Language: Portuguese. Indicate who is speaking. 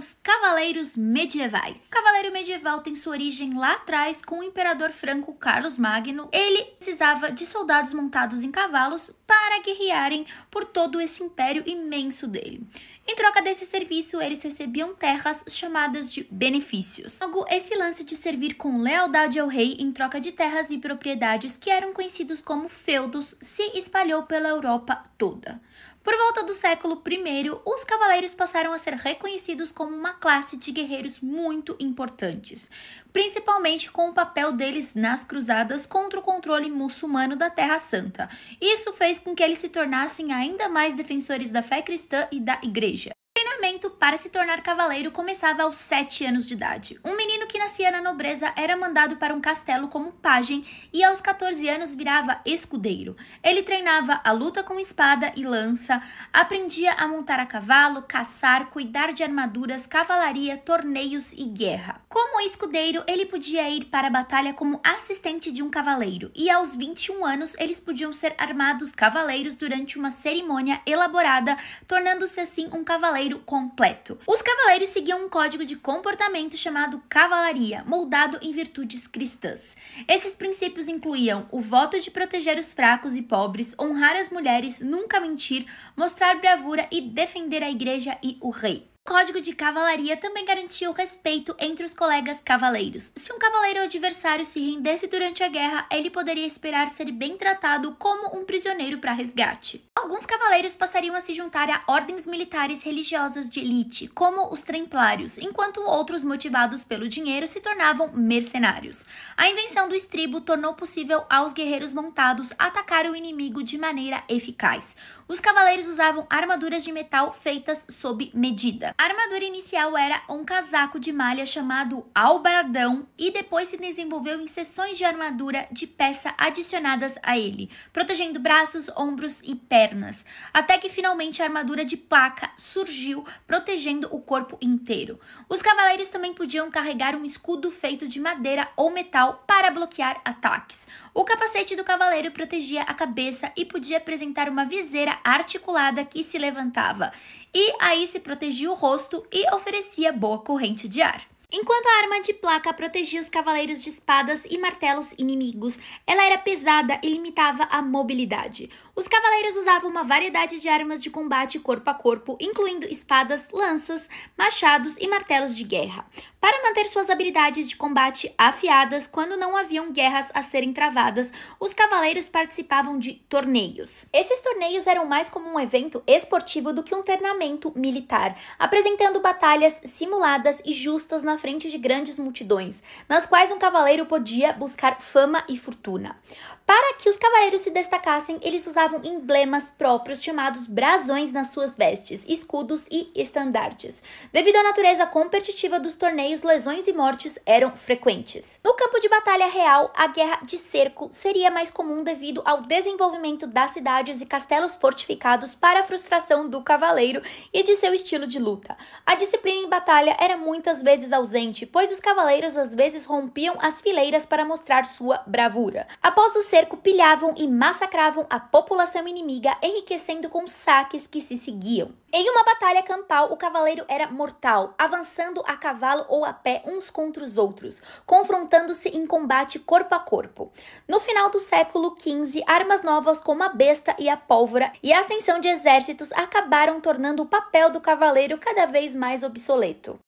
Speaker 1: os cavaleiros medievais. O cavaleiro medieval tem sua origem lá atrás com o imperador franco Carlos Magno. Ele precisava de soldados montados em cavalos para guerrearem por todo esse império imenso dele. Em troca desse serviço, eles recebiam terras chamadas de benefícios. Logo, esse lance de servir com lealdade ao rei em troca de terras e propriedades que eram conhecidos como feudos se espalhou pela Europa toda. Por volta do século I, os cavaleiros passaram a ser reconhecidos como uma classe de guerreiros muito importantes, principalmente com o papel deles nas cruzadas contra o controle muçulmano da Terra Santa. Isso fez com que eles se tornassem ainda mais defensores da fé cristã e da igreja. O treinamento para se tornar cavaleiro começava aos 7 anos de idade. Um menino que nascia na nobreza era mandado para um castelo como pajem e aos 14 anos virava escudeiro. Ele treinava a luta com espada e lança, aprendia a montar a cavalo, caçar, cuidar de armaduras, cavalaria, torneios e guerra. Como escudeiro, ele podia ir para a batalha como assistente de um cavaleiro e aos 21 anos eles podiam ser armados cavaleiros durante uma cerimônia elaborada, tornando-se assim um cavaleiro completo. Os cavaleiros seguiam um código de comportamento chamado cavalaria, moldado em virtudes cristãs. Esses princípios incluíam o voto de proteger os fracos e pobres, honrar as mulheres, nunca mentir, mostrar bravura e defender a igreja e o rei. O código de cavalaria também garantia o respeito entre os colegas cavaleiros. Se um cavaleiro adversário se rendesse durante a guerra, ele poderia esperar ser bem tratado como um prisioneiro para resgate. Alguns cavaleiros passariam a se juntar a ordens militares religiosas de elite, como os templários, enquanto outros, motivados pelo dinheiro, se tornavam mercenários. A invenção do estribo tornou possível aos guerreiros montados atacar o inimigo de maneira eficaz. Os cavaleiros usavam armaduras de metal feitas sob medida. A armadura inicial era um casaco de malha chamado albardão e depois se desenvolveu em seções de armadura de peça adicionadas a ele, protegendo braços, ombros e pernas, até que finalmente a armadura de placa surgiu, protegendo o corpo inteiro. Os cavaleiros também podiam carregar um escudo feito de madeira ou metal para bloquear ataques. O capacete do cavaleiro protegia a cabeça e podia apresentar uma viseira articulada que se levantava, e aí se protegia o rosto e oferecia boa corrente de ar. Enquanto a arma de placa protegia os cavaleiros de espadas e martelos inimigos, ela era pesada e limitava a mobilidade. Os cavaleiros usavam uma variedade de armas de combate corpo a corpo, incluindo espadas, lanças, machados e martelos de guerra, para manter suas habilidades de combate afiadas quando não haviam guerras a serem travadas. Os cavaleiros participavam de torneios. Esses torneios eram mais como um evento esportivo do que um treinamento militar, apresentando batalhas simuladas e justas na frente de grandes multidões, nas quais um cavaleiro podia buscar fama e fortuna. Para que os cavaleiros se destacassem, eles usavam emblemas próprios chamados brasões nas suas vestes, escudos e estandartes. Devido à natureza competitiva dos torneios, lesões e mortes eram frequentes. No campo de batalha real, a guerra de cerco seria mais comum devido ao desenvolvimento das cidades e castelos fortificados para a frustração do cavaleiro e de seu estilo de luta. A disciplina em batalha era muitas vezes ausente, pois os cavaleiros às vezes rompiam as fileiras para mostrar sua bravura. Após o cerco, pilhavam e massacravam a população inimiga, enriquecendo com saques que se seguiam. Em uma batalha campal, o cavaleiro era mortal, avançando a cavalo ou a pé uns contra os outros, confrontando-se em combate corpo a corpo. No final do século XV, armas novas como a besta e a pólvora e a ascensão de exércitos acabaram tornando o papel do cavaleiro cada vez mais obsoleto.